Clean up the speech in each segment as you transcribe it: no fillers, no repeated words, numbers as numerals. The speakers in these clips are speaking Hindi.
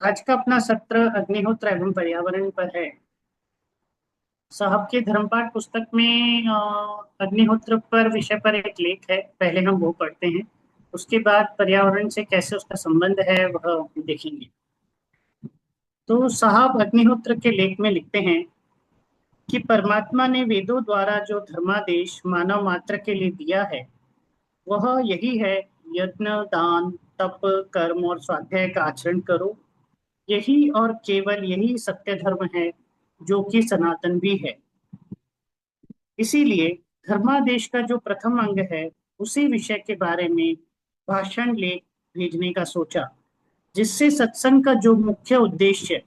आज का अपना सत्र अग्निहोत्र एवं पर्यावरण पर है। साहब के धर्मपाठ पुस्तक में अग्निहोत्र पर विषय पर एक लेख है, पहले हम वो पढ़ते हैं। उसके बाद पर्यावरण से कैसे उसका संबंध है वह देखेंगे। तो साहब अग्निहोत्र के लेख में लिखते हैं कि परमात्मा ने वेदों द्वारा जो धर्मादेश मानव मात्र के लिए दिया है वह यही है। यज्ञ, दान, तप, कर्म और स्वाध्याय का आचरण करो। यही और केवल यही सत्य धर्म है जो कि सनातन भी है। इसीलिए धर्मादेश का जो प्रथम अंग है उसी विषय के बारे में भाषण लेख भेजने का सोचा, जिससे सत्संग का जो मुख्य उद्देश्य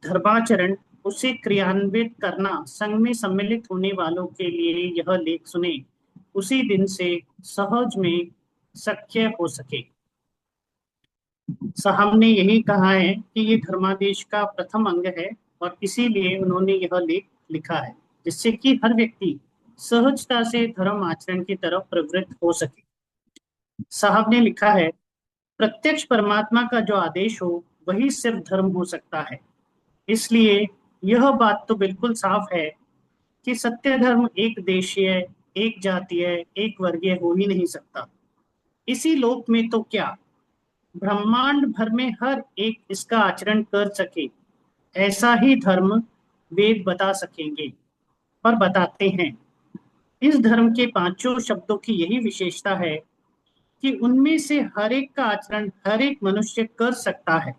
धर्माचरण उसे क्रियान्वित करना संघ में सम्मिलित होने वालों के लिए यह लेख सुने उसी दिन से सहज में शक्य हो सके। साहब ने यही कहा है कि ये धर्मादेश का प्रथम अंग है और इसीलिए उन्होंने यह लेख लिखा है, जिससे कि हर व्यक्ति सहजता से धर्म आचरण की तरफ प्रवृत्त हो सके। साहब ने लिखा है, प्रत्यक्ष परमात्मा का जो आदेश हो वही सिर्फ धर्म हो सकता है। इसलिए यह बात तो बिल्कुल साफ है कि सत्य धर्म एक देशीय, एक जातीय, एक वर्गीय हो ही नहीं सकता। इसी लोक में तो क्या, ब्रह्मांड भर में हर एक इसका आचरण कर सके ऐसा ही धर्म वेद बता सकेंगे और बताते हैं। इस धर्म के पांचों शब्दों की यही विशेषता है कि उनमें से हर एक का आचरण हर एक मनुष्य कर सकता है।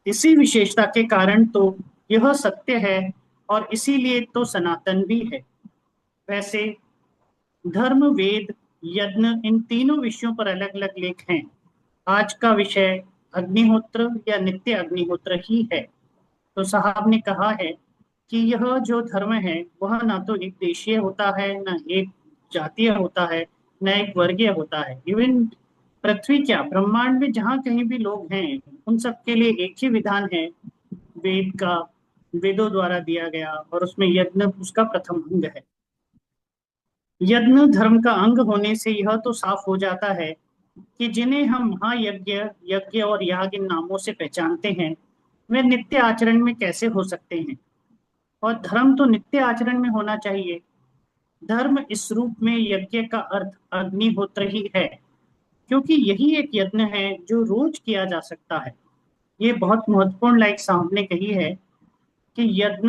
इसी विशेषता के कारण तो यह सत्य है और इसीलिए तो सनातन भी है। वैसे धर्म, वेद, यज्ञ इन तीनों विषयों पर अलग अलग लेख हैं। आज का विषय अग्निहोत्र या नित्य अग्निहोत्र ही है। तो साहब ने कहा है कि यह जो धर्म है वह ना तो एक देशीय होता है, ना एक जातीय होता है, न एक वर्गीय होता है। इवन पृथ्वी क्या, ब्रह्मांड में जहाँ कहीं भी लोग हैं उन सब के लिए एक ही विधान है वेद का, वेदों द्वारा दिया गया, और उसमें यज्ञ उसका प्रथम अंग है। यज्ञ धर्म का अंग होने से यह तो साफ हो जाता है कि जिन्हें हम महायज्ञ, यज्ञ और याग इन नामों से पहचानते हैं वे नित्य आचरण में कैसे हो सकते हैं। और धर्म तो नित्य आचरण में होना चाहिए। धर्म इस रूप में यज्ञ का अर्थ अग्निहोत्र ही है, क्योंकि यही एक यज्ञ है जो रोज किया जा सकता है। ये बहुत महत्वपूर्ण लाइक सामने कही है कि यज्ञ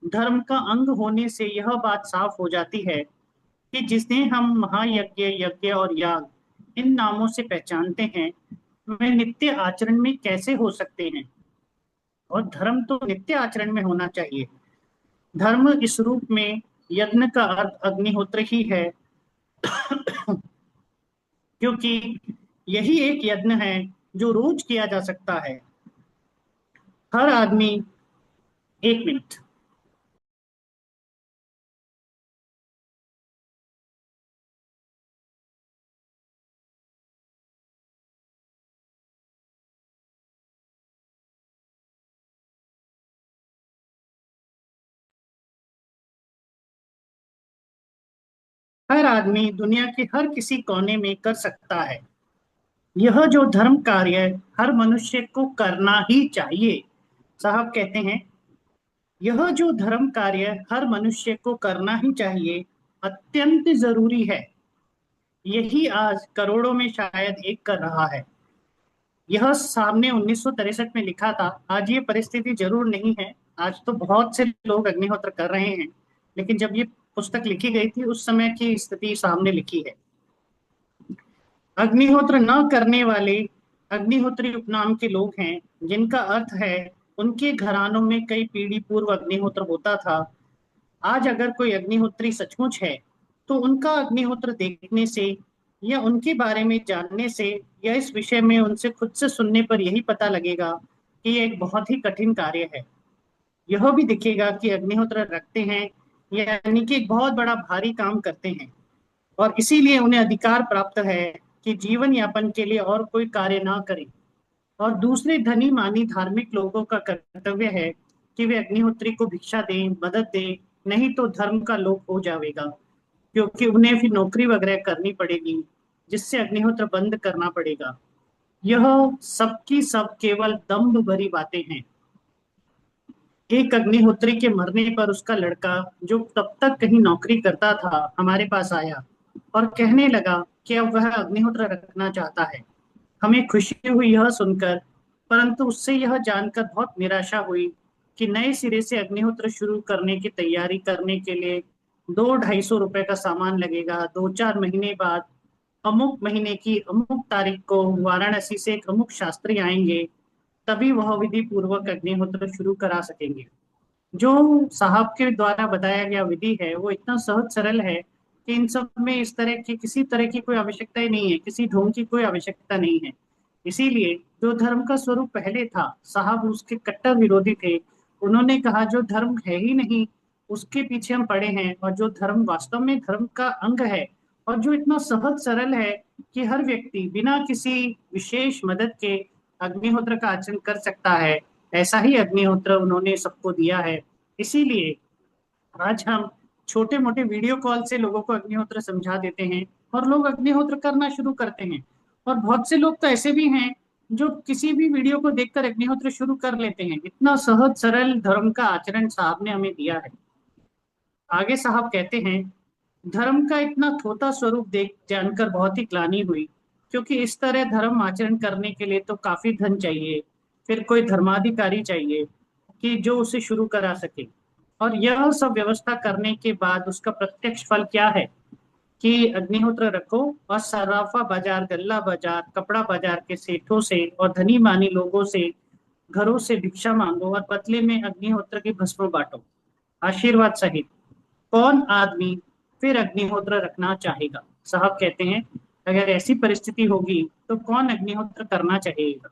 धर्म का अंग होने से यह बात साफ हो जाती है कि जिसने हम महायज्ञ, यज्ञ और याग इन नामों से पहचानते हैं वे नित्य आचरण में कैसे हो सकते हैं। और धर्म तो नित्य आचरण में होना चाहिए। धर्म इस रूप में यज्ञ का अर्थ अग्निहोत्र ही है, क्योंकि यही एक यज्ञ है जो रोज किया जा सकता है। हर आदमी, एक मिनट, हर आदमी दुनिया के हर किसी कोने में कर सकता है। यह जो धर्म कार्य हर मनुष्य को करना ही चाहिए। साहब कहते हैं, यह जो धर्म कार्य हर मनुष्य को करना ही चाहिए, अत्यंत जरूरी है। यही आज करोड़ों में शायद एक कर रहा है। यह सामने 1963 में लिखा था, आज ये परिस्थिति जरूर नहीं है। आज तो बहुत से लोग अग्निहोत्र कर रहे हैं, लेकिन जब ये पुस्तक लिखी गई थी उस समय की स्थिति सामने लिखी है। अग्निहोत्र न करने वाले अग्निहोत्री उपनाम के लोग हैं, जिनका अर्थ है उनके घरानों में कई पीढ़ी पूर्व अग्निहोत्र होता था। आज अगर कोई अग्निहोत्री सचमुच है तो उनका अग्निहोत्र देखने से या उनके बारे में जानने से या इस विषय में उनसे खुद से सुनने पर यही पता लगेगा कि ये एक बहुत ही कठिन कार्य है। यह भी दिखेगा कि अग्निहोत्र रखते हैं यानी कि एक बहुत बड़ा भारी काम करते हैं, और इसीलिए उन्हें अधिकार प्राप्त है कि जीवन यापन के लिए और कोई कार्य ना करें। और दूसरे धनी मानी धार्मिक लोगों का कर्तव्य है कि वे अग्निहोत्री को भिक्षा दें, मदद दें, नहीं तो धर्म का लोप हो जाएगा, क्योंकि उन्हें फिर नौकरी वगैरह करनी पड़ेगी, जिससे अग्निहोत्र बंद करना पड़ेगा। यह सबकी सब केवल दंभ भरी बातें हैं। एक अग्निहोत्री के मरने पर उसका लड़का, जो तब तक कहीं नौकरी करता था, हमारे पास आया और कहने लगा कि अब वह अग्निहोत्र रखना चाहता है। हमें खुशी हुई यह सुनकर, परंतु उससे यह जानकर बहुत निराशा हुई कि नए सिरे से अग्निहोत्र शुरू करने की तैयारी करने के लिए 200-250 रुपए का सामान लगेगा। 2-4 महीने बाद अमुक महीने की अमुक तारीख को वाराणसी से एक अमुक शास्त्री आएंगे, तभी वह विधि पूर्वक अग्निहोत्र शुरू करा सकेंगे। जो साहब के द्वारा बताया गया विधि है वो इतना सहज सरल है कि इन सब में इस तरह की किसी तरह की कोई आवश्यकता ही नहीं है, किसी ढोंग की कोई आवश्यकता नहीं है। इसीलिए जो धर्म का स्वरूप पहले था, साहब उसके कट्टर विरोधी थे। उन्होंने कहा जो धर्म है ही नहीं उसके पीछे हम पड़े हैं, और जो धर्म वास्तव में धर्म का अंग है और जो इतना सहज सरल है कि हर व्यक्ति बिना किसी विशेष मदद के अग्निहोत्र का आचरण कर सकता है, ऐसा ही अग्निहोत्र उन्होंने सबको दिया है। इसीलिए आज हम छोटे मोटे वीडियो कॉल से लोगों को अग्निहोत्र समझा देते हैं और लोग अग्निहोत्र करना शुरू करते हैं। और बहुत से लोग तो ऐसे भी हैं जो किसी भी वीडियो को देखकर अग्निहोत्र शुरू कर लेते हैं। इतना सहज सरल धर्म का आचरण साहब ने हमें दिया है। आगे साहब कहते हैं, धर्म का इतना थोथा स्वरूप देख जानकर बहुत ही ग्लानि हुई, क्योंकि इस तरह धर्म आचरण करने के लिए तो काफी धन चाहिए, फिर कोई धर्माधिकारी चाहिए कि जो उसे शुरू करा सके। और यह सब व्यवस्था करने के बाद उसका प्रत्यक्ष फल क्या है कि अग्निहोत्र रखो और सराफा बाजार, गल्ला बाजार, कपड़ा बाजार के सेठों से और धनी मानी लोगों से घरों से भिक्षा मांगो और बदले में अग्निहोत्र की भस्म बांटो आशीर्वाद सहित। कौन आदमी फिर अग्निहोत्र रखना चाहेगा? साहब कहते हैं, अगर ऐसी परिस्थिति होगी तो कौन अग्निहोत्र करना चाहेगा?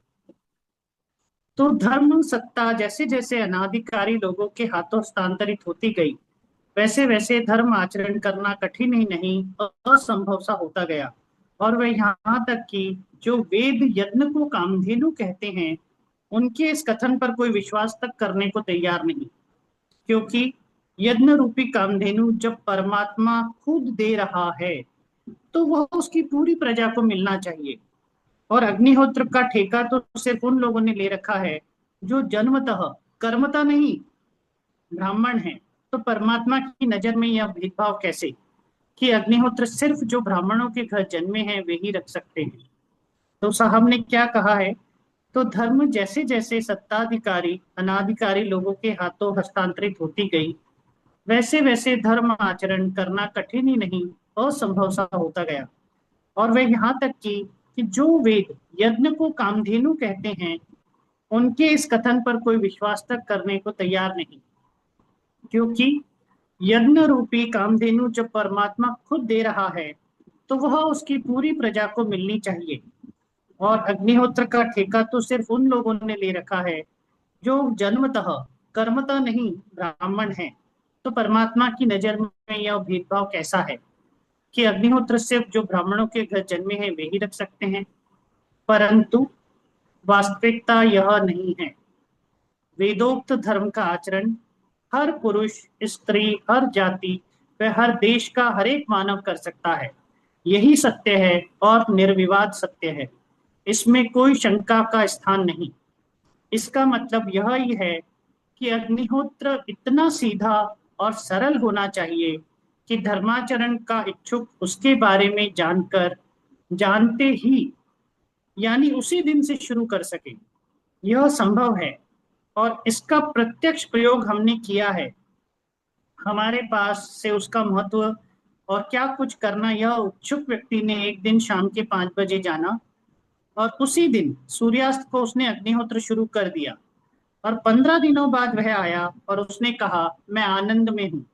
तो धर्म सत्ता जैसे जैसे अनाधिकारी लोगों के हाथों हस्तांतरित होती गई, वैसे वैसे धर्म आचरण करना कठिन ही नहीं असंभव सा होता गया। और वह यहाँ तक कि जो वेद यज्ञ को कामधेनु कहते हैं, उनके इस कथन पर कोई विश्वास तक करने को तैयार नहीं। क्योंकि यज्ञ रूपी कामधेनु जब परमात्मा खुद दे रहा है तो वह उसकी पूरी प्रजा को मिलना चाहिए। और अग्निहोत्र का ठेका तो सिर्फ उन लोगों ने ले रखा है जो जन्मतः, कर्मता नहीं, ब्राह्मण है। तो परमात्मा की नजर में यह भेदभाव कैसे कि अग्निहोत्र सिर्फ जो ब्राह्मणों के घर जन्मे हैं वे ही रख सकते हैं? तो साहब ने क्या कहा है, तो धर्म जैसे जैसे सत्ताधिकारी अनाधिकारी लोगों के हाथों हस्तांतरित होती गई, वैसे वैसे धर्म आचरण करना कठिन ही नहीं असंभव सा होता गया। और वह यहाँ तक कि जो वेद यज्ञ को कामधेनु कहते हैं, उनके इस कथन पर कोई विश्वास तक करने को तैयार नहीं। क्योंकि यज्ञ रूपी कामधेनु जब परमात्मा खुद दे रहा है तो वह उसकी पूरी प्रजा को मिलनी चाहिए। और अग्निहोत्र का ठेका तो सिर्फ उन लोगों ने ले रखा है जो जन्मतः, कर्मतः नहीं, ब्राह्मण है। तो परमात्मा की नजर में यह भेदभाव कैसा है कि अग्निहोत्र सिर्फ जो ब्राह्मणों के घर जन्मे हैं वे ही रख सकते हैं? परंतु वास्तविकता यह नहीं है। वेदोक्त धर्म का आचरण हर पुरुष, स्त्री, हर जाति व हर देश का हर एक मानव कर सकता है। यही सत्य है और निर्विवाद सत्य है। इसमें कोई शंका का स्थान नहीं। इसका मतलब यह ही है कि अग्निहोत्र इतना सीधा और सरल होना चाहिए कि धर्माचरण का इच्छुक उसके बारे में जानकर, जानते ही, यानी उसी दिन से शुरू कर सके। यह संभव है और इसका प्रत्यक्ष प्रयोग हमने किया है। हमारे पास से उसका महत्व और क्या कुछ करना, यह उत्सुक व्यक्ति ने एक दिन शाम के 5 बजे जाना और उसी दिन सूर्यास्त को उसने अग्निहोत्र शुरू कर दिया। और 15 दिनों बाद वह आया और उसने कहा, मैं आनंद में हूँ।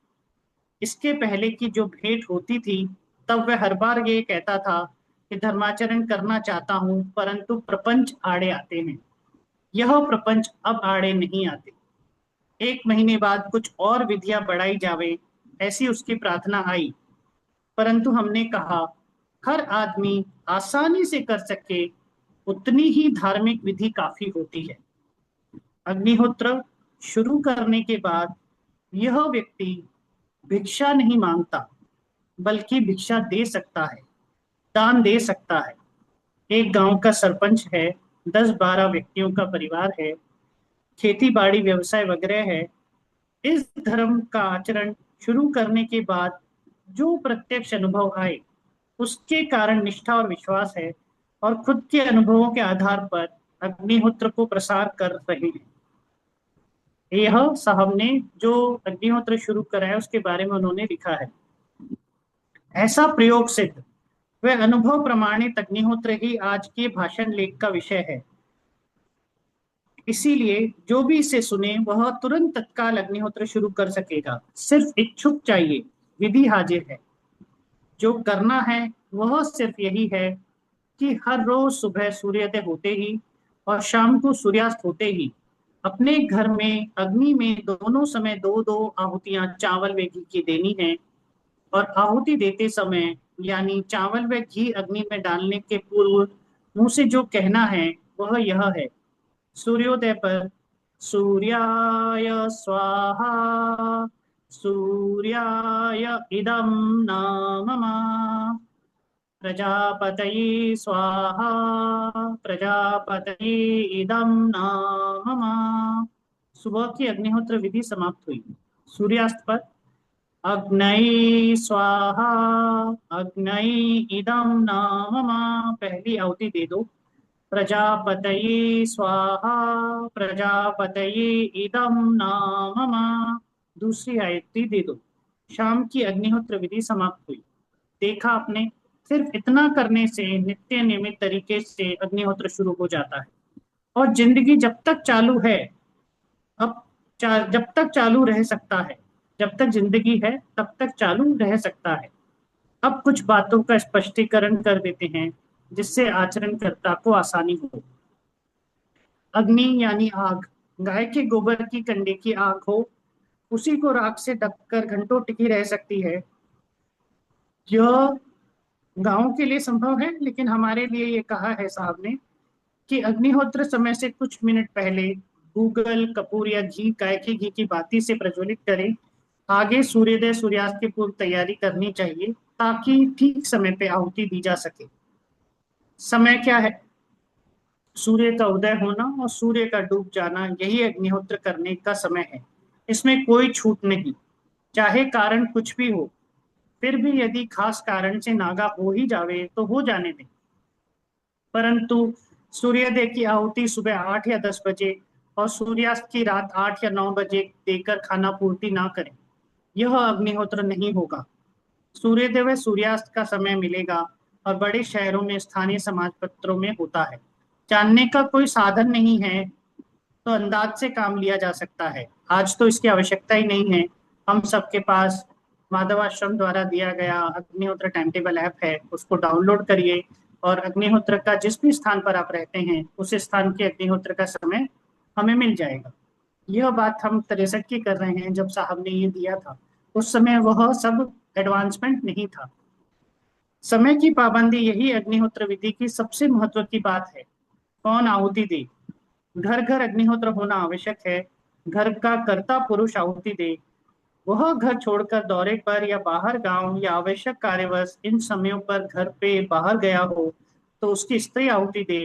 इसके पहले की जो भेंट होती थी, तब वह हर बार ये कहता था कि धर्माचरण करना चाहता हूँ, परंतु प्रपंच आड़े आते हैं। यह प्रपंच अब आड़े नहीं आते। 1 महीने बाद कुछ और विधियां बढ़ाई जावे, ऐसी उसकी प्रार्थना आई। परंतु हमने कहा, हर आदमी आसानी से कर सके उतनी ही धार्मिक विधि काफी होती है। अग्निहोत्र शुरू करने के बाद यह व्यक्ति भिक्षा नहीं मांगता, बल्कि भिक्षा दे सकता है, दान दे सकता है। एक गांव का सरपंच है, 10-12 व्यक्तियों का परिवार है, खेती बाड़ी व्यवसाय वगैरह है। इस धर्म का आचरण शुरू करने के बाद जो प्रत्यक्ष अनुभव आए उसके कारण निष्ठा और विश्वास है, और खुद के अनुभवों के आधार पर अग्निहोत्र को प्रसार कर रहे हैं। यह साहब ने जो अग्निहोत्र शुरू करा है उसके बारे में उन्होंने लिखा है। ऐसा प्रयोग सिद्ध व अनुभव प्रमाणित अग्निहोत्र ही आज के भाषण लेख का विषय है। इसीलिए जो भी इसे सुने वह तुरंत तत्काल अग्निहोत्र शुरू कर सकेगा। सिर्फ इच्छुक चाहिए, विधि हाजिर है। जो करना है वह सिर्फ यही है कि हर रोज सुबह सूर्योदय होते ही और शाम को सूर्यास्त होते ही अपने घर में अग्नि में दोनों समय दो दो आहुतियां चावल व घी की देनी है। और आहुति देते समय यानी चावल व घी अग्नि में डालने के पूर्व मुंह से जो कहना है वह यह है: सूर्योदय पर सूर्याय स्वाहा, सूर्याय इदं नाममा, प्रजापतये स्वाहा, प्रजापतये इदं नाममा। सुबह की अग्निहोत्र विधि समाप्त हुई। सूर्यास्त पर अग्नये स्वाहा, अग्नये इदं नाममा पहली आहुति दे दो। प्रजापतये स्वाहा, प्रजापतये इदं नाममा दूसरी आयति दे दो। शाम की अग्निहोत्र विधि समाप्त हुई। देखा आपने, सिर्फ इतना करने से नित्य नियमित तरीके से अग्निहोत्र शुरू हो जाता है। और जिंदगी जब तक चालू है, अब जब तक चालू रह सकता है, जब तक जिंदगी है तब तक चालू रह सकता है। अब कुछ बातों का स्पष्टीकरण कर देते हैं जिससे आचरणकर्ता को आसानी हो। अग्नि यानी आग, गाय के गोबर की कंडे की आग हो, उसी को राख से ढककर घंटों टिकी रह सकती है। यह गांव के लिए संभव है, लेकिन हमारे लिए ये कहा है साहब ने कि अग्निहोत्र समय से कुछ मिनट पहले गूगल कपूर या घी, गाय के घी की बाती से प्रज्वलित करें। आगे सूर्योदय सूर्यास्त की पूर्व तैयारी करनी चाहिए ताकि ठीक समय पे आहुति दी जा सके। समय क्या है? सूर्य का उदय होना और सूर्य का डूब जाना, यही अग्निहोत्र करने का समय है। इसमें कोई छूट नहीं, चाहे कारण कुछ भी हो। फिर भी यदि खास कारण से नागा हो ही जावे तो हो जाने दें, परंतु सूर्योदय की आहुति सुबह 8 या 10 बजे और सूर्यास्त की रात 8 या 9 बजे देकर खाना पूर्ति ना करें। यह अग्निहोत्र नहीं होगा। सूर्योदय व सूर्यास्त का समय मिलेगा और बड़े शहरों में स्थानीय समाज पत्रों में होता है। जानने का कोई साधन नहीं है तो अंदाज से काम लिया जा सकता है। आज तो इसकी आवश्यकता ही नहीं है। हम सबके पास माधव आश्रम द्वारा दिया गया अग्निहोत्र टाइम टेबल ऐप है, उसको डाउनलोड करिए और अग्निहोत्र का जिस भी स्थान पर आप रहते हैं उस स्थान के अग्निहोत्र का समय हमें मिल जाएगा। यह बात हम 63 की कर रहे हैं। जब साहब ने ये दिया था उस समय वह सब एडवांसमेंट नहीं था। समय की पाबंदी यही अग्निहोत्र विधि की सबसे महत्व की बात है। कौन आहुति दे? घर घर अग्निहोत्र होना आवश्यक है। घर का कर्ता पुरुष आहुति दे। वह घर छोड़कर दौरे पर या बाहर गांव या आवश्यक कार्यवश इन समयों पर घर पे बाहर गया हो तो उसकी स्त्री आहुति दे।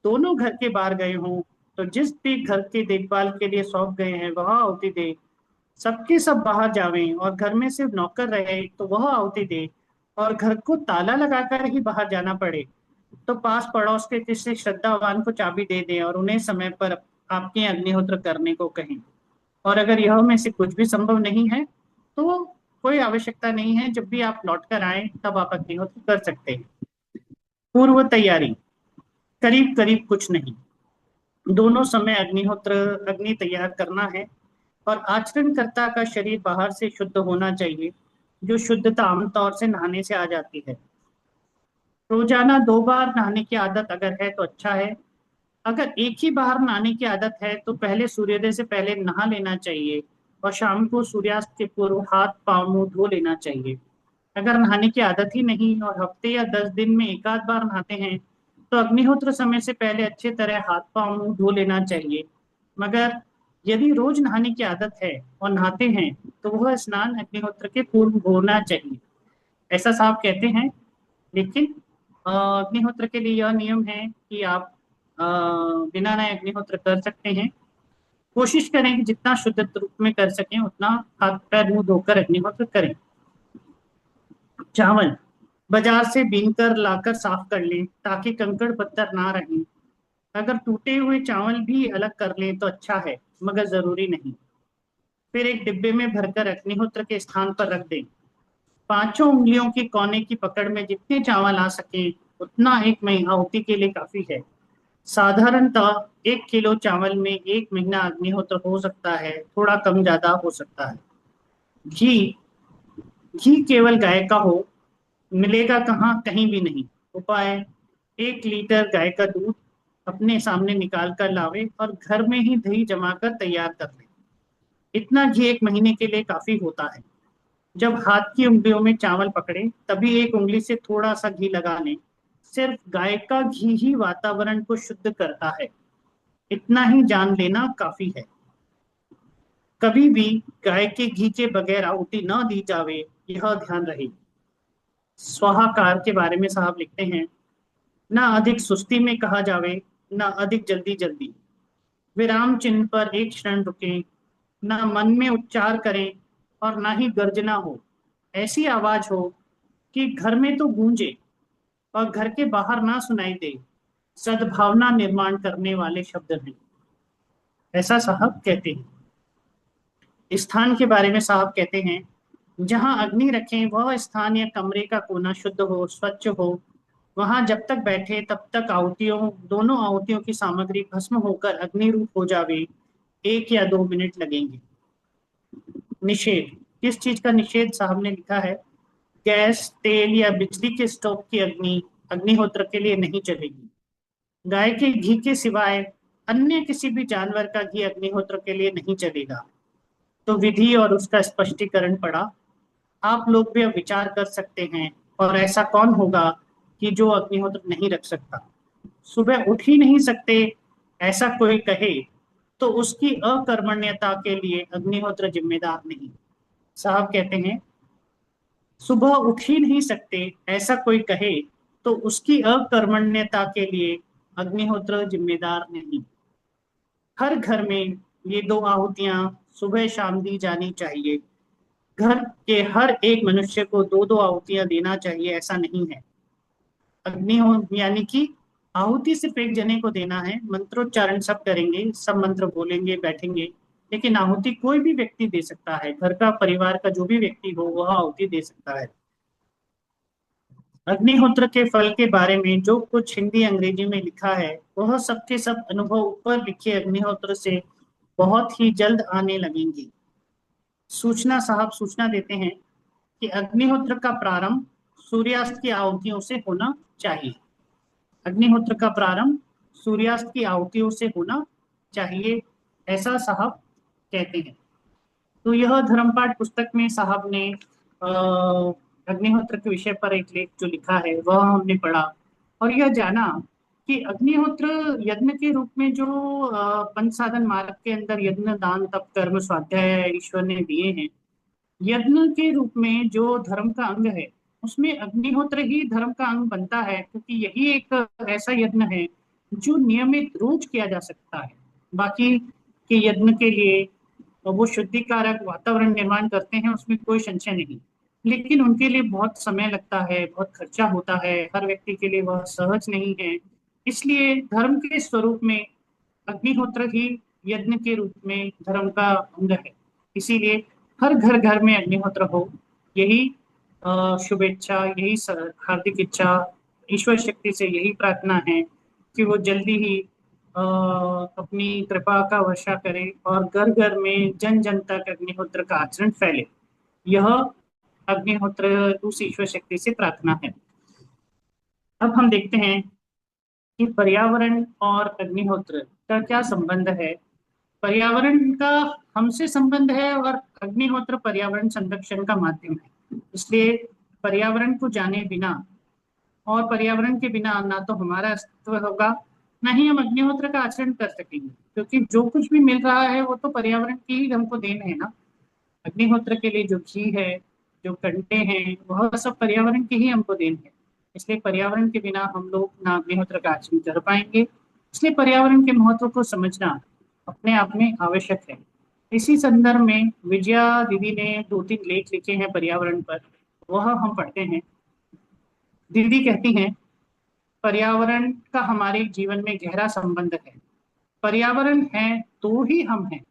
दोनों घर के बाहर गए हों तो जिस भी घर की देखभाल के लिए सौंप गए हैं वह आहुति दे। सबके सब बाहर जावें और घर में सिर्फ नौकर रहे तो वह आहुति दे। और घर को ताला लगाकर ही बाहर जाना पड़े तो पास पड़ोस के किसी श्रद्धावान को चाबी दे दें और उन्हें समय पर आपके अग्निहोत्र करने को कहें। और अगर यह में से कुछ भी संभव नहीं है तो कोई आवश्यकता नहीं है, जब भी आप लौट कर आए तब आप अग्निहोत्र कर सकते हैं। पूर्व तैयारी करीब करीब कुछ नहीं, दोनों समय अग्निहोत्र अग्नि तैयार करना है। और आचरणकर्ता का शरीर बाहर से शुद्ध होना चाहिए, जो शुद्धता आमतौर से नहाने से आ जाती है। रोजाना 2 बार नहाने की आदत अगर है तो अच्छा है। अगर एक ही बार नहाने की आदत है तो पहले सूर्योदय से पहले नहा लेना चाहिए और शाम को सूर्यास्त के पूर्व हाथ पांव मुंह धो लेना चाहिए। अगर नहाने की आदत ही नहीं और हफ्ते या 10 दिन में एक आध बार नहाते हैं तो अग्निहोत्र समय से पहले अच्छी तरह हाथ पांव मुंह धो लेना चाहिए। मगर यदि रोज नहाने की आदत है और नहाते हैं तो वह स्नान अग्निहोत्र के पूर्व होना चाहिए, ऐसा साहब कहते हैं। लेकिन अग्निहोत्र के लिए यह नियम है कि आप बिना नए अग्निहोत्र कर सकते हैं। कोशिश करें कि जितना शुद्ध रूप में कर सकें उतना हाथ पैर मुंह धोकर अग्निहोत्र करें। चावल बाजार से बीन कर लाकर साफ कर लें ताकि कंकड़ पत्थर ना रहें। अगर टूटे हुए चावल भी अलग कर लें तो अच्छा है, मगर जरूरी नहीं। फिर एक डिब्बे में भरकर अग्निहोत्र के स्थान पर रख दें। पांचों उंगलियों की कोने की पकड़ में जितने चावल आ सके उतना एक महीना आहुति के लिए काफी है। साधारणतः 1 किलो चावल में 1 महीना अग्निहोत्र हो सकता है, थोड़ा कम ज्यादा हो सकता है। घी घी केवल गाय का हो, मिलेगा कहाँ, कहीं भी नहीं। उपाय: 1 लीटर गाय का दूध अपने सामने निकाल कर लावे और घर में ही दही जमाकर तैयार कर ले। इतना घी 1 महीने के लिए काफी होता है। जब हाथ की उंगलियों में चावल पकड़े तभी एक उंगली से थोड़ा सा घी लगा लें। सिर्फ गाय का घी ही वातावरण को शुद्ध करता है, इतना ही जान लेना काफी है। कभी भी गाय के घी के बगैर आहुति न दी जावे, यह ध्यान रहे। स्वाहाकार के बारे में साहब लिखते हैं: ना अधिक सुस्ती में कहा जावे, ना अधिक जल्दी जल्दी। विराम चिन्ह पर एक क्षण रुकें, ना मन में उच्चार करें और ना ही गर्जना हो। ऐसी आवाज हो कि घर में तो गूंजे और घर के बाहर ना सुनाई दे। सद्भावना निर्माण करने वाले शब्द हैं, ऐसा साहब कहते हैं। स्थान के बारे में साहब कहते हैं: जहां अग्नि रखें वह स्थान या कमरे का कोना शुद्ध हो, स्वच्छ हो। वहां जब तक बैठे तब तक दोनों आहुतियों की सामग्री भस्म होकर अग्नि रूप हो जावे, 1 या 2 मिनट लगेंगे। निषेध: किस चीज का निषेध साहब ने लिखा है? गैस, तेल या बिजली के स्टोव की अग्नि अग्निहोत्र के लिए नहीं चलेगी। गाय के घी के सिवाय अन्य किसी भी जानवर का घी अग्निहोत्र के लिए नहीं चलेगा। तो विधि और उसका स्पष्टीकरण पड़ा। आप लोग भी अब विचार कर सकते हैं। और ऐसा कौन होगा कि जो अग्निहोत्र नहीं रख सकता? सुबह उठ ही नहीं सकते ऐसा कोई कहे तो उसकी अकर्मण्यता के लिए अग्निहोत्र जिम्मेदार नहीं। साहब कहते हैं: सुबह उठ ही नहीं सकते ऐसा कोई कहे तो उसकी अकर्मण्यता के लिए अग्निहोत्र जिम्मेदार नहीं। हर घर में ये 2 आहुतियां सुबह शाम दी जानी चाहिए। घर के हर एक मनुष्य को 2-2 आहुतियां देना चाहिए, ऐसा नहीं है। अग्नि यानी कि आहुति सिर्फ एक जने को देना है। मंत्रोच्चारण सब करेंगे, सब मंत्र बोलेंगे, बैठेंगे, लेकिन आहुति कोई भी व्यक्ति दे सकता है। घर का, परिवार का जो भी व्यक्ति हो वह आहुति दे सकता है। अग्निहोत्र के फल के बारे में जो कुछ हिंदी अंग्रेजी में लिखा है वह सबके सब अनुभव ऊपर लिखे अग्निहोत्र से बहुत ही जल्द आने लगेंगे। सूचना साहब सूचना देते हैं कि अग्निहोत्र का प्रारंभ सूर्यास्त की आहुतियों से होना चाहिए। अग्निहोत्र का प्रारंभ सूर्यास्त की आहुतियों से होना चाहिए, ऐसा साहब कहते हैं। तो यह धर्मपाठ पुस्तक में साहब ने अग्निहोत्र के विषय पर एक लेख जो लिखा है वह हमने पढ़ा और यह जाना कि अग्निहोत्र यज्ञ के रूप में जो पंचसाधन मार्ग के अंदर यज्ञ, दान, तप, कर्म, स्वाध्याय ईश्वर ने दिए हैं, यज्ञ के रूप में जो धर्म का अंग है उसमें अग्निहोत्र ही धर्म का अंग बनता है, क्योंकि यही एक ऐसा यज्ञ है जो नियमित रोज किया जा सकता है। बाकी के यज्ञ के लिए वो शुद्धिकारक वातावरण निर्माण करते हैं, उसमें कोई संशय नहीं, लेकिन उनके लिए बहुत समय लगता है, बहुत खर्चा होता है, हर व्यक्ति के लिए वह सहज नहीं है। इसलिए धर्म के स्वरूप में अग्निहोत्र ही यज्ञ के रूप में धर्म का अंग है। इसीलिए हर घर घर में अग्निहोत्र हो, यही शुभेच्छा, यही हार्दिक इच्छा, ईश्वर शक्ति से यही प्रार्थना है कि वो जल्दी ही अपनी कृपा का वर्षा करे और घर घर में जन जन तक अग्निहोत्र का आचरण फैले। यह अग्निहोत्र उस ईश्वर शक्ति से प्रार्थना है। अब हम देखते हैं कि पर्यावरण और अग्निहोत्र का क्या संबंध है। पर्यावरण का हमसे संबंध है और अग्निहोत्र पर्यावरण संरक्षण का माध्यम है। इसलिए पर्यावरण को जाने बिना और पर्यावरण के बिना ना तो हमारा अस्तित्व होगा, ना ही हम अग्निहोत्र का आचरण कर सकेंगे, क्योंकि जो कुछ भी मिल रहा है वो तो पर्यावरण की ही हमको देन है ना। अग्निहोत्र के लिए जो घी है, जो कंडे हैं, वह सब पर्यावरण की ही हमको देन है। इसलिए पर्यावरण के बिना हम लोग ना अग्निहोत्र का आचरण कर पाएंगे। इसलिए पर्यावरण के महत्व को समझना अपने आप में आवश्यक है। इसी संदर्भ में विजया दीदी ने 2-3 लेख लिखे हैं पर्यावरण पर, वह हम पढ़ते हैं। दीदी कहती हैं, पर्यावरण का हमारे जीवन में गहरा संबंध है। पर्यावरण है तो ही हम हैं,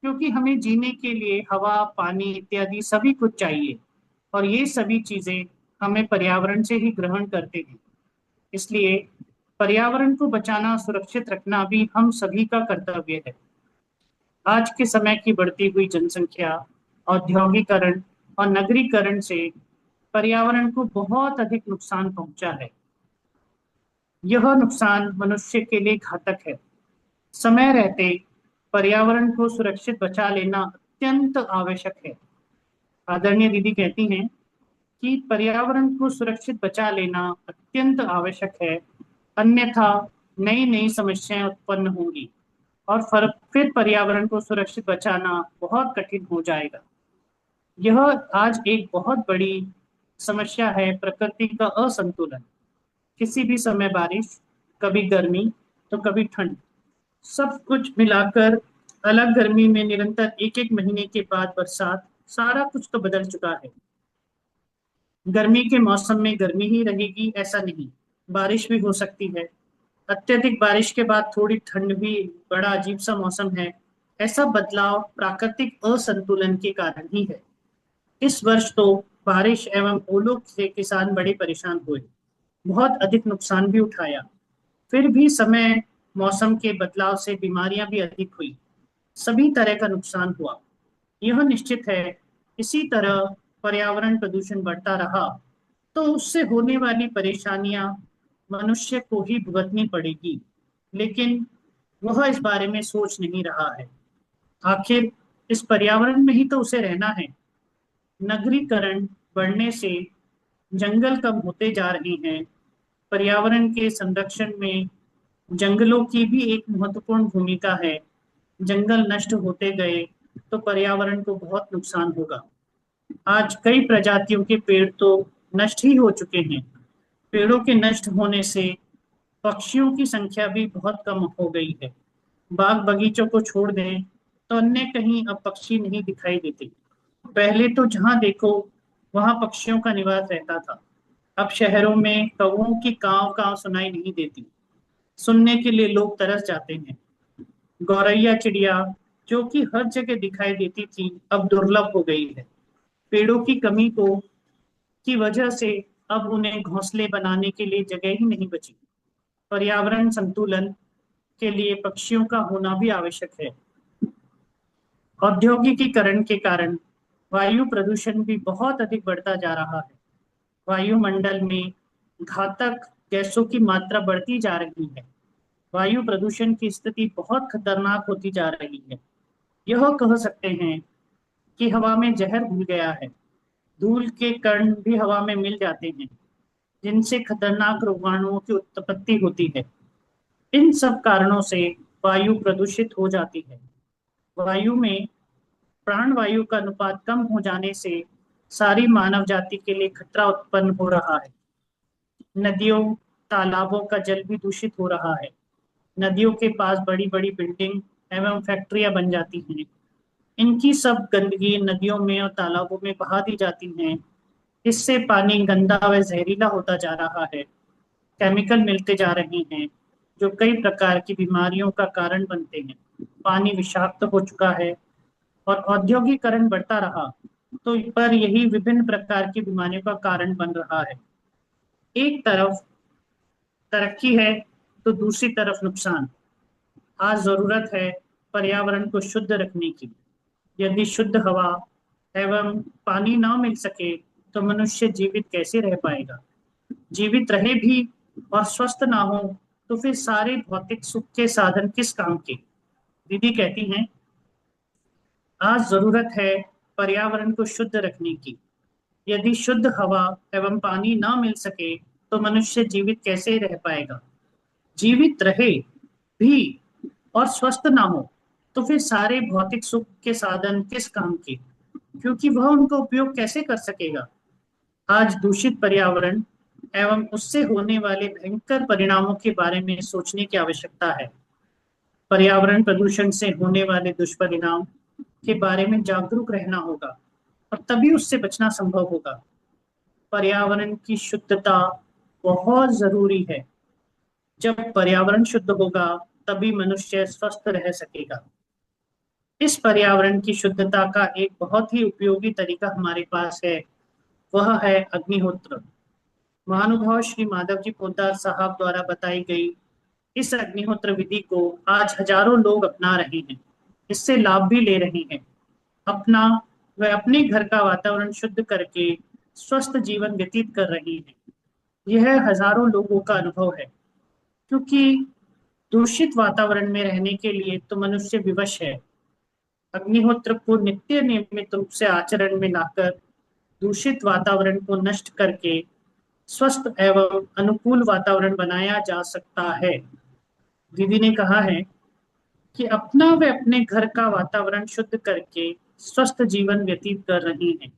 क्योंकि हमें जीने के लिए हवा, पानी इत्यादि सभी कुछ चाहिए, और ये सभी चीजें हमें पर्यावरण से ही ग्रहण करते हैं। इसलिए पर्यावरण को बचाना, सुरक्षित रखना भी हम सभी का कर्तव्य है। आज के समय की बढ़ती हुई जनसंख्या, औद्योगिकरण और नगरीकरण से पर्यावरण को बहुत अधिक नुकसान पहुंचा है। यह नुकसान मनुष्य के लिए घातक है। समय रहते पर्यावरण को सुरक्षित बचा लेना अत्यंत आवश्यक है। आदरणीय दीदी कहती हैं कि पर्यावरण को सुरक्षित बचा लेना अत्यंत आवश्यक है, अन्यथा नई नई समस्याएं उत्पन्न होंगी और फिर पर्यावरण को सुरक्षित बचाना बहुत कठिन हो जाएगा। यह आज एक बहुत बड़ी समस्या है, प्रकृति का असंतुलन। किसी भी समय बारिश, कभी गर्मी तो कभी ठंड, सब कुछ मिलाकर अलग गर्मी में निरंतर एक एक महीने के बाद बरसात, सारा कुछ तो बदल चुका है। गर्मी के मौसम में गर्मी ही रहेगी ऐसा नहीं, बारिश भी हो सकती है। अत्यधिक बारिश के बाद थोड़ी ठंड भी, बड़ा अजीब सा मौसम है। ऐसा बदलाव प्राकृतिक असंतुलन के कारण ही है। इस वर्ष तो बारिश एवं ओलों से किसान बड़े परेशान हुए, बहुत अधिक नुकसान भी उठाया। फिर भी समय मौसम के बदलाव से बीमारियां भी अधिक हुई, सभी तरह का नुकसान हुआ। यह निश्चित है, इसी तरह पर्यावरण प्रदूषण बढ़ता रहा तो उससे होने वाली परेशानियां मनुष्य को ही भुगतनी पड़ेगी, लेकिन वह इस बारे में सोच नहीं रहा है। आखिर इस पर्यावरण में ही तो उसे रहना है। नगरीकरण बढ़ने से जंगल कम होते जा रहे हैं। पर्यावरण के संरक्षण में जंगलों की भी एक महत्वपूर्ण भूमिका है। जंगल नष्ट होते गए तो पर्यावरण को बहुत नुकसान होगा। आज कई प्रजातियों के पेड़ तो नष्ट ही हो चुके हैं। पेड़ों के नष्ट होने से पक्षियों की संख्या भी बहुत कम हो गई है। बाग बगीचों को छोड़ दें तो अन्य कहीं अब पक्षी नहीं दिखाई देते। पहले तो जहां देखो वहां पक्षियों का निवास रहता था। अब शहरों में कौवों की काव काव सुनाई नहीं देती। सुनने के लिए लोग तरस जाते हैं। गौरैया चिड़िया जो कि हर जगह दिखाई देती थी, अब दुर्लभ हो गई है। पेड़ों की कमी को की वजह से अब उन्हें घोंसले बनाने के लिए जगह ही नहीं बची। पर्यावरण संतुलन के लिए पक्षियों का होना भी आवश्यक है। औद्योगिकीकरण के कारण वायु प्रदूषण भी बहुत अधिक बढ़ता जा रहा है। वायुमंडल में घातक गैसों की मात्रा बढ़ती जा रही है। वायु प्रदूषण की स्थिति बहुत खतरनाक होती जा रही है। यह कह सकते हैं कि हवा में जहर घुल गया है। धूल के कण भी हवा में मिल जाते हैं, जिनसे खतरनाक रोगाणुओं की उत्पत्ति होती है। इन सब कारणों से वायु प्रदूषित हो जाती है। वायु में प्राण वायु का अनुपात कम हो जाने से सारी मानव जाति के लिए खतरा उत्पन्न हो रहा है। नदियों, तालाबों का जल भी दूषित हो रहा है। नदियों के पास बड़ी बड़ी बिल्डिंग एवं फैक्ट्रियां बन जाती हैं। इनकी सब गंदगी नदियों में और तालाबों में बहा दी जाती हैं। इससे पानी गंदा व जहरीला होता जा रहा है। केमिकल मिलते जा रहे हैं जो कई प्रकार की बीमारियों का कारण बनते हैं। पानी विषाक्त हो चुका है और औद्योगिकरण बढ़ता रहा तो पर यही विभिन्न प्रकार की बीमारियों का कारण बन रहा है। एक तरफ तरक्की है तो दूसरी तरफ नुकसान। आज जरूरत है पर्यावरण को शुद्ध रखने की। यदि शुद्ध हवा एवं पानी ना मिल सके तो मनुष्य जीवित कैसे रह पाएगा। जीवित रहे भी और स्वस्थ ना हो तो फिर सारे भौतिक सुख के साधन किस काम के। दीदी कहती हैं, आज जरूरत है पर्यावरण को शुद्ध रखने की। यदि शुद्ध हवा एवं पानी ना मिल सके तो मनुष्य जीवित कैसे रह पाएगा। जीवित रहे भी और स्वस्थ ना हो तो फिर सारे भौतिक सुख के साधन किस काम के, क्योंकि वह उनका उपयोग कैसे कर सकेगा। आज दूषित पर्यावरण एवं उससे होने वाले भयंकर परिणामों के बारे में सोचने की आवश्यकता है। पर्यावरण प्रदूषण से होने वाले दुष्परिणाम के बारे में जागरूक रहना होगा और तभी उससे बचना संभव होगा। पर्यावरण की शुद्धता बहुत जरूरी है। जब पर्यावरण शुद्ध होगा तभी मनुष्य स्वस्थ रह सकेगा। इस पर्यावरण की शुद्धता का एक बहुत ही उपयोगी तरीका हमारे पास है, वह है अग्निहोत्र। महानुभाव श्री माधव जी पोद्दार साहब द्वारा बताई गई इस अग्निहोत्र विधि को आज हजारों लोग अपना रहे हैं, इससे लाभ भी ले रहे हैं। अपना व अपने घर का वातावरण शुद्ध करके स्वस्थ जीवन व्यतीत कर रहे हैं। यह हजारों लोगों का अनुभव है, क्योंकि दूषित वातावरण में रहने के लिए तो मनुष्य विवश है। अग्निहोत्र को नित्य नियमित रूप से आचरण में लाकर दूषित वातावरण को नष्ट करके स्वस्थ एवं अनुकूल वातावरण बनाया जा सकता है। दीदी ने कहा है कि अपना व अपने घर का वातावरण शुद्ध करके स्वस्थ जीवन व्यतीत कर रही हैं।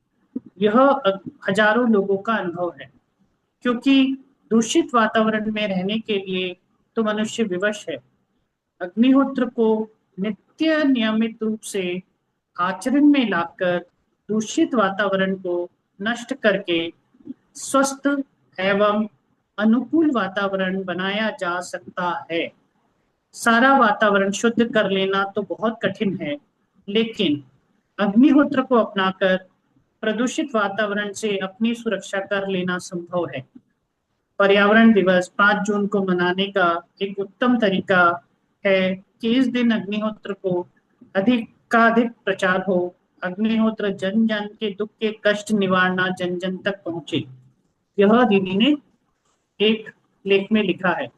यह हजारों लोगों का अनुभव है, क्योंकि दूषित वातावरण में रहने के लिए तो मनुष्य विवश है। अग्निहोत्र को नित्य नियमित रूप से आचरण में लाकर दूषित वातावरण को नष्ट करके स्वस्थ एवं अनुकूल वातावरण बनाया जा सकता है। सारा वातावरण शुद्ध कर लेना तो बहुत कठिन है, लेकिन अग्निहोत्र को अपनाकर प्रदूषित वातावरण से अपनी सुरक्षा कर लेना संभव है। पर्यावरण दिवस 5 जून को मनाने का एक उत्तम तरीका है कि इस दिन अग्निहोत्र को अधिक प्रचार हो। अग्निहोत्र जन जन के दुख के कष्ट निवारना जन जन तक पहुंचे। यह दीदी ने एक लेख में लिखा है।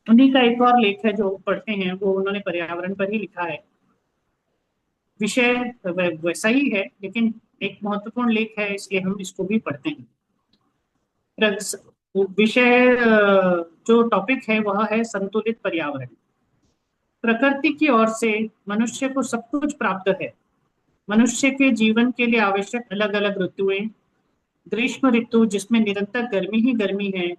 उन्हीं का एक और लेख है जो पढ़ते हैं, वो उन्होंने पर्यावरण पर ही लिखा है। विषय वैसा ही है, लेकिन एक महत्वपूर्ण लेख है, इसलिए हम इसको भी पढ़ते हैं। विषय जो टॉपिक है वह है संतुलित पर्यावरण। प्रकृति की ओर से मनुष्य को सब कुछ प्राप्त है। मनुष्य के जीवन के लिए आवश्यक अलग अलग ऋतुएं, ग्रीष्म ऋतु जिसमें निरंतर गर्मी ही गर्मी है,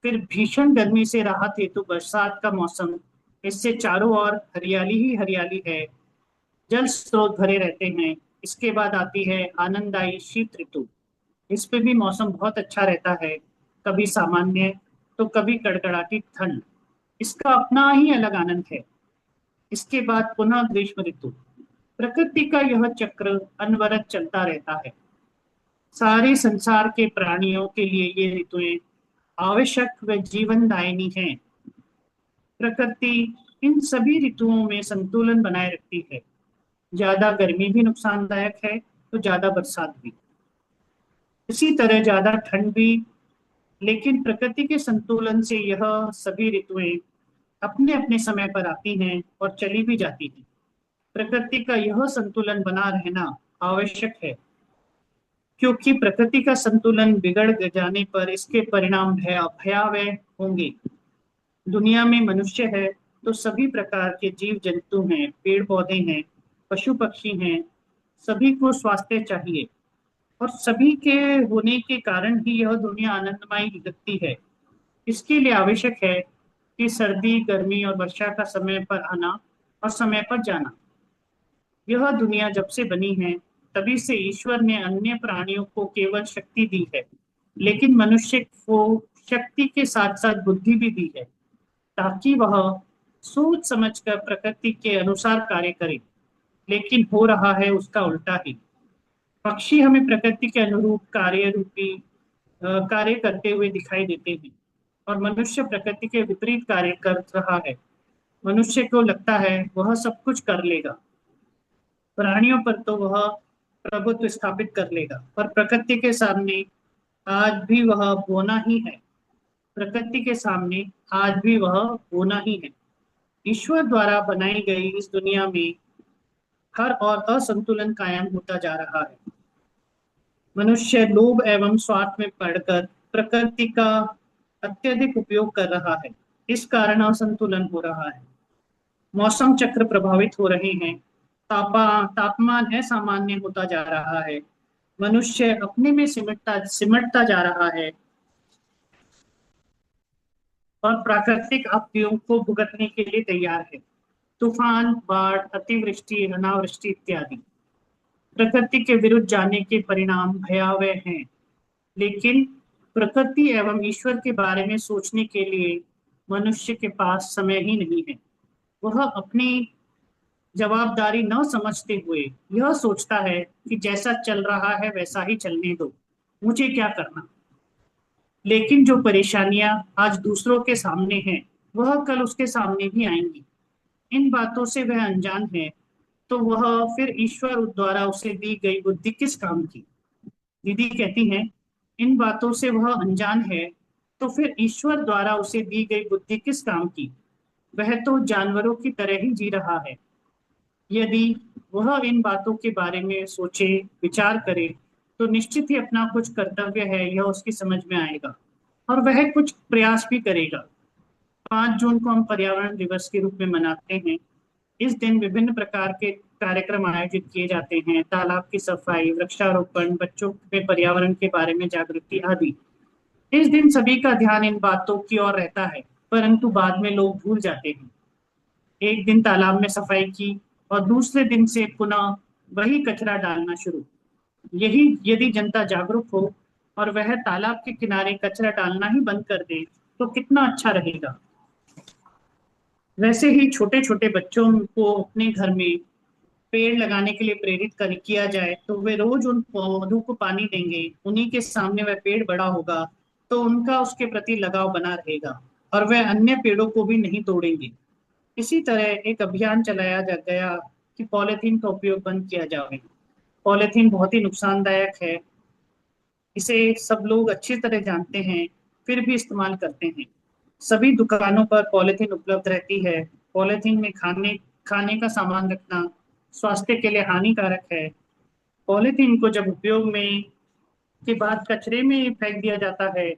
फिर भीषण गर्मी से राहत हेतु बरसात का मौसम, इससे चारों ओर हरियाली ही हरियाली है, जल स्रोत भरे रहते हैं। इसके बाद आती है आनंददायी शीत ऋतु। इस पे भी मौसम बहुत अच्छा रहता है, कभी सामान्य तो कभी कड़कड़ाती ठंड। इसका अपना ही अलग आनंद है। इसके बाद पुनः ग्रीष्म ऋतु। प्रकृति का यह चक्र अनवरत चलता रहता है। सारे संसार के प्राणियों के लिए ये ऋतुएं आवश्यक व जीवनदायिनी हैं। प्रकृति इन सभी ऋतुओं में संतुलन बनाए रखती है। ज्यादा गर्मी भी नुकसानदायक है तो ज्यादा बरसात भी, इसी तरह ज्यादा ठंड भी। लेकिन प्रकृति के संतुलन से यह सभी ऋतुएं अपने अपने समय पर आती हैं और चली भी जाती हैं। प्रकृति का यह संतुलन बना रहना आवश्यक है, क्योंकि प्रकृति का संतुलन बिगड़ जाने पर इसके परिणाम भयावह होंगे। दुनिया में मनुष्य है तो सभी प्रकार के जीव जंतु हैं, पेड़ पौधे हैं, पशु पक्षी हैं, सभी को स्वास्थ्य चाहिए और सभी के होने के कारण ही यह दुनिया आनंदमयी दिखती है। इसके लिए आवश्यक है कि सर्दी, गर्मी और वर्षा का समय पर आना और समय पर जाना। यह दुनिया जब से बनी है तभी से ईश्वर ने अन्य प्राणियों को केवल शक्ति दी है, लेकिन मनुष्य को शक्ति के साथ साथ बुद्धि भी दी है, ताकि वह सोच समझकर प्रकृति के अनुसार कार्य करे। लेकिन हो रहा है उसका उल्टा ही। पक्षी हमें प्रकृति के अनुरूप कार्य करते हुए दिखाई देते हैं और मनुष्य प्रकृति के विपरीत कार्य कर रहा है। मनुष्य को लगता है वह सब कुछ कर लेगा, प्राणियों पर तो वह प्रभुत्व स्थापित कर लेगा, पर प्रकृति के सामने आज भी वह बोना ही है। प्रकृति के सामने आज भी वह होना ही है। ईश्वर द्वारा बनाई गई इस दुनिया में हर और असंतुलन कायम होता जा रहा है। मनुष्य लोभ एवं स्वार्थ में पड़कर प्रकृति का अत्यधिक उपयोग कर रहा है। इस कारण असंतुलन हो रहा है। मौसम चक्र प्रभावित हो रहे हैं। तापमान असामान्य होता जा रहा है। मनुष्य अपने में सिमटता सिमटता जा रहा है। और प्राकृतिक आपदाओं को भुगतने के लिए तैयार है। तूफान, बाढ़, अतिवृष्टि, अनावृष्टि इत्यादि प्रकृति के विरुद्ध जाने के परिणाम भयावह हैं। लेकिन प्रकृति एवं ईश्वर के बारे में सोचने के लिए मनुष्य के पास समय ही नहीं है। वह अपनी जवाबदारी न समझते हुए यह सोचता है कि जैसा चल रहा है वैसा ही चलने दो, मुझे क्या करना। लेकिन जो परेशानियां आज दूसरों के सामने हैं, वह कल उसके सामने भी आएंगी। इन बातों से वह अनजान है, तो वह फिर ईश्वर द्वारा उसे दी गई बुद्धि किस काम की। दीदी कहती हैं, इन बातों से वह अनजान है, तो फिर ईश्वर द्वारा उसे दी गई बुद्धि किस काम की। वह तो जानवरों की तरह ही जी रहा है। यदि वह इन बातों के बारे में सोचे, विचार करे, तो निश्चित ही अपना कुछ कर्तव्य है यह उसकी समझ में आएगा और वह कुछ प्रयास भी करेगा। 5 जून को हम पर्यावरण दिवस के रूप में मनाते हैं। इस दिन विभिन्न प्रकार के कार्यक्रम आयोजित किए जाते हैं। तालाब की सफाई, वृक्षारोपण, बच्चों में पर्यावरण के बारे में जागृति आदि। इस दिन सभी का ध्यान इन बातों की ओर रहता है, परंतु बाद में लोग भूल जाते हैं। एक दिन तालाब में सफाई की और दूसरे दिन से पुनः वही कचरा डालना शुरू। यही यदि जनता जागरूक हो और वह तालाब के किनारे कचरा डालना ही बंद कर दे, तो कितना अच्छा रहेगा। वैसे ही छोटे छोटे बच्चों को अपने घर में पेड़ लगाने के लिए प्रेरित किया जाए, तो वे रोज उन पौधों को पानी देंगे, उन्हीं के सामने वह पेड़ बड़ा होगा, तो उनका उसके प्रति लगाव बना रहेगा और वह अन्य पेड़ों को भी नहीं तोड़ेंगे। इसी तरह एक अभियान चलाया जा गया कि पॉलीथीन का उपयोग बंद किया जाए। पॉलीथीन बहुत ही नुकसानदायक है, इसे सब लोग अच्छी तरह जानते हैं, फिर भी इस्तेमाल करते हैं। सभी दुकानों पर पॉलीथीन उपलब्ध रहती है। पॉलीथीन में खाने खाने का सामान रखना स्वास्थ्य के लिए हानिकारक है। पॉलीथीन को जब उपयोग में के बाद कचरे में फेंक दिया जाता है,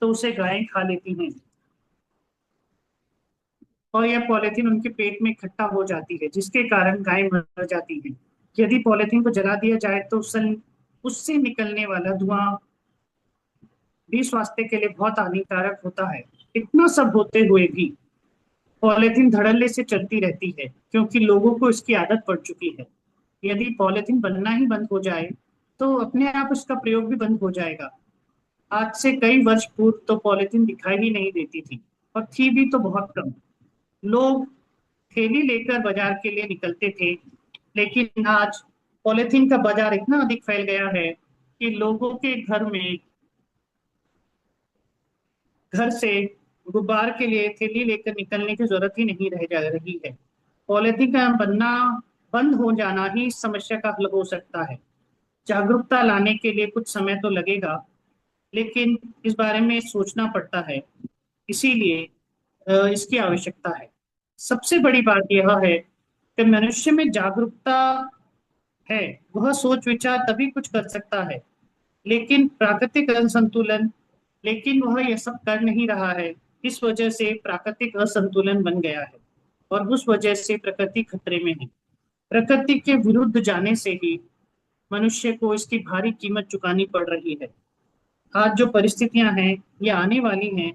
तो उसे गायें खा लेती हैं और यह पॉलीथीन उनके पेट में इकट्ठा हो जाती है, जिसके कारण गायें मर जाती हैं। यदि पॉलीथीन को जला दिया जाए, तो उससे निकलने वाला धुआं भी स्वास्थ्य के लिए बहुत हानिकारक होता है। इतना सब होते हुए भी पॉलीथीन धड़ल्ले से चलती रहती है, क्योंकि लोगों को इसकी आदत पड़ चुकी है। यदि पॉलीथीन बनना ही बंद हो जाए, तो अपने आप उसका प्रयोग भी बंद हो जाएगा। आज से कई वर्ष पूर्व तो पॉलीथीन दिखाई ही नहीं देती थी, और थी भी तो बहुत कम। लोग थैली लेकर बाजार के लिए निकलते थे, लेकिन आज पॉलीथीन का बाजार इतना अधिक फैल गया है कि लोगों के घर से गुब्बार के लिए थैली लेकर निकलने की जरूरत ही नहीं रह जा रही है। पॉलिथीन का बनना बंद हो जाना ही इस समस्या का हल हो सकता है। जागरूकता लाने के लिए कुछ समय तो लगेगा, लेकिन इस बारे में सोचना पड़ता है, इसीलिए इसकी आवश्यकता है। सबसे बड़ी बात यह है कि मनुष्य में जागरूकता है, वह सोच विचार तभी कुछ कर सकता है। लेकिन प्राकृतिक असंतुलन लेकिन वह यह सब कर नहीं रहा है। इस वजह से प्राकृतिक असंतुलन बन गया है और उस वजह से प्रकृति खतरे में है। प्रकृति के विरुद्ध जाने से ही मनुष्य को इसकी भारी कीमत चुकानी पड़ रही है। आज जो परिस्थितियां हैं, ये आने वाली हैं,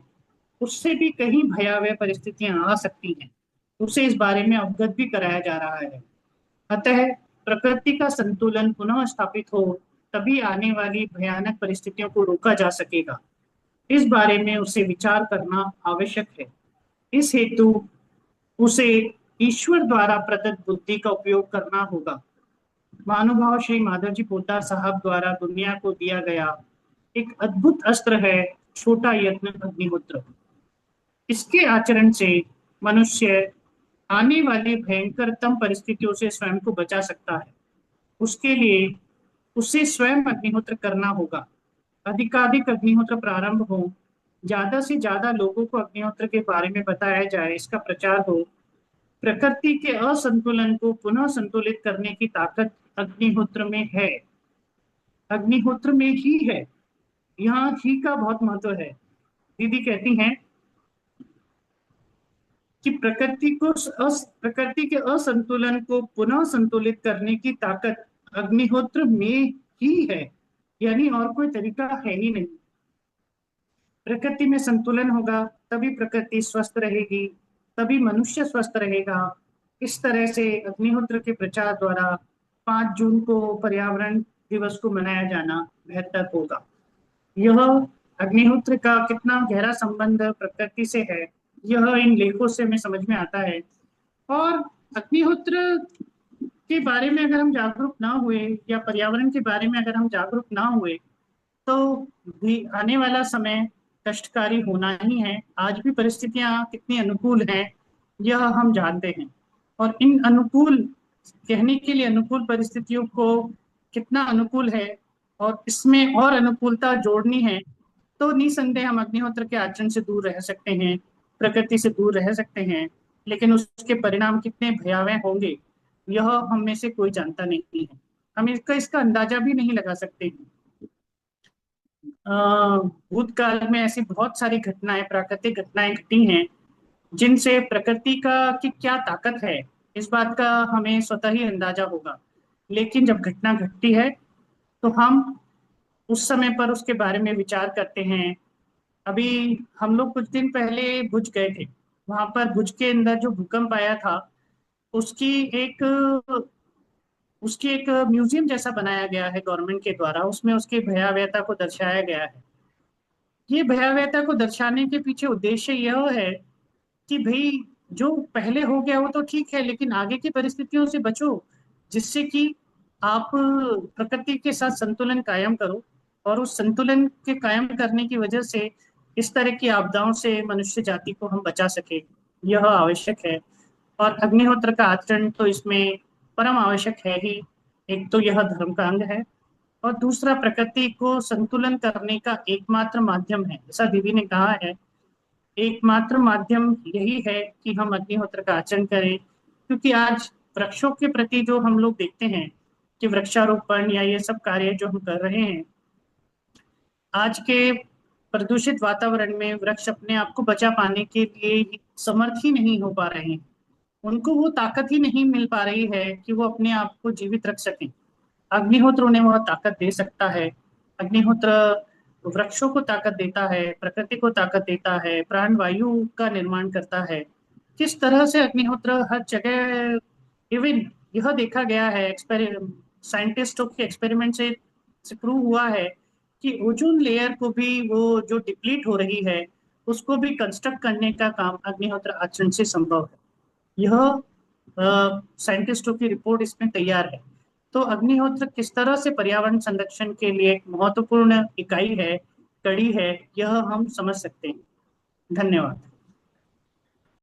उससे भी कहीं भयावह परिस्थितियां आ सकती हैं। उसे इस बारे में अवगत भी कराया जा रहा है। अतः प्रकृति का संतुलन पुनः स्थापित हो, तभी आने वाली भयानक परिस्थितियों को रोका जा सकेगा। इस बारे में उसे विचार करना आवश्यक है। इस हेतु उसे ईश्वर द्वारा प्रदत्त बुद्धि का उपयोग करना होगा। महानुभाव श्री माधव जी पोद्दार साहब द्वारा दुनिया को दिया गया एक अद्भुत अस्त्र है छोटा यत्न अग्निहोत्र। इसके आचरण से मनुष्य आने वाली भयंकरतम परिस्थितियों से स्वयं को बचा सकता है। उसके लिए उसे स्वयं अग्निहोत्र करना होगा। अधिकाधिक अग्निहोत्र प्रारंभ हो, ज्यादा से ज्यादा लोगों को अग्निहोत्र के बारे में बताया जाए, इसका प्रचार हो। प्रकृति के असंतुलन को पुनः संतुलित करने की ताकत अग्निहोत्र में है, अग्निहोत्र में ही है। यहाँ ही का बहुत महत्व है। दीदी कहती हैं कि प्रकृति के असंतुलन को पुनः संतुलित करने की ताकत अग्निहोत्र में ही है, यानी और कोई तरीका है ही नहीं। प्रकृति में संतुलन होगा, तभी प्रकृति स्वस्थ रहेगी, तभी मनुष्य स्वस्थ रहेगा। इस तरह से अग्निहोत्र के प्रचार द्वारा 5 जून को पर्यावरण दिवस को मनाया जाना बेहतर होगा। यह अग्निहोत्र का कितना गहरा संबंध प्रकृति से है, यह इन लेखों से हमें समझ में आता है। और अग्निहोत्र के बारे में अगर हम जागरूक ना हुए, या पर्यावरण के बारे में अगर हम जागरूक ना हुए, तो भी आने वाला समय कष्टकारी होना ही है। आज भी परिस्थितियां कितनी अनुकूल हैं, यह हम जानते हैं। और इन अनुकूल, कहने के लिए अनुकूल परिस्थितियों को कितना अनुकूल है और इसमें और अनुकूलता जोड़नी है, तो निसंदेह हम अग्निहोत्र के आचरण से दूर रह सकते हैं, प्रकृति से दूर रह सकते हैं। लेकिन उसके परिणाम कितने भयावह होंगे, यह हम में से कोई जानता नहीं है। हम इसका इसका अंदाजा भी नहीं लगा सकते हैं। अ, भूतकाल में ऐसी बहुत सारी घटनाएं, प्राकृतिक घटनाएं घटी हैं, जिनसे प्रकृति का की क्या ताकत है, इस बात का हमें स्वतः ही अंदाजा होगा। लेकिन जब घटना घटती है, तो हम उस समय पर उसके बारे में विचार करते हैं। अभी हम लोग कुछ दिन पहले भुज गए थे। वहां पर भुज के अंदर जो भूकंप आया था, उसकी एक उसकी एक म्यूजियम जैसा बनाया गया है गवर्नमेंट के द्वारा। उसमें उसकी भयावहता को दर्शाया गया है। ये भयावहता को दर्शाने के पीछे उद्देश्य यह है कि भाई, जो पहले हो गया वो तो ठीक है, लेकिन आगे की परिस्थितियों से बचो, जिससे कि आप प्रकृति के साथ संतुलन कायम करो, और उस संतुलन के कायम करने की वजह से इस तरह की आपदाओं से मनुष्य जाति को हम बचा सके, यह आवश्यक है। और अग्निहोत्र का आचरण तो इसमें परम आवश्यक है ही। एक तो यह धर्म का अंग है, और दूसरा प्रकृति को संतुलन करने का एकमात्र माध्यम है। जैसा दीदी ने कहा है, एकमात्र माध्यम यही है कि हम अग्निहोत्र का आचरण करें। क्योंकि आज वृक्षों के प्रति जो हम लोग देखते हैं कि वृक्षारोपण या ये सब कार्य जो हम कर रहे हैं, आज के प्रदूषित वातावरण में वृक्ष अपने आप को बचा पाने के लिए समर्थ ही नहीं हो पा रहे हैं। उनको वो ताकत ही नहीं मिल पा रही है कि वो अपने आप को जीवित रख सकें। अग्निहोत्र उन्हें वह ताकत दे सकता है। अग्निहोत्र वृक्षों को ताकत देता है, प्रकृति को ताकत देता है, प्राण वायु का निर्माण करता है। किस तरह से अग्निहोत्र हर जगह, इवन यह देखा गया है, साइंटिस्टों के एक्सपेरिमेंट से प्रूव हुआ है कि ओजोन लेयर को भी, वो जो डिप्लीट हो रही है, उसको भी कंस्ट्रक्ट करने का काम अग्निहोत्र आचरण से संभव है। यह साइंटिस्टों की रिपोर्ट इसमें तैयार है। तो अग्निहोत्र किस तरह से पर्यावरण संरक्षण के लिए एक महत्वपूर्ण इकाई है, कड़ी है, यह हम समझ सकते हैं। धन्यवाद।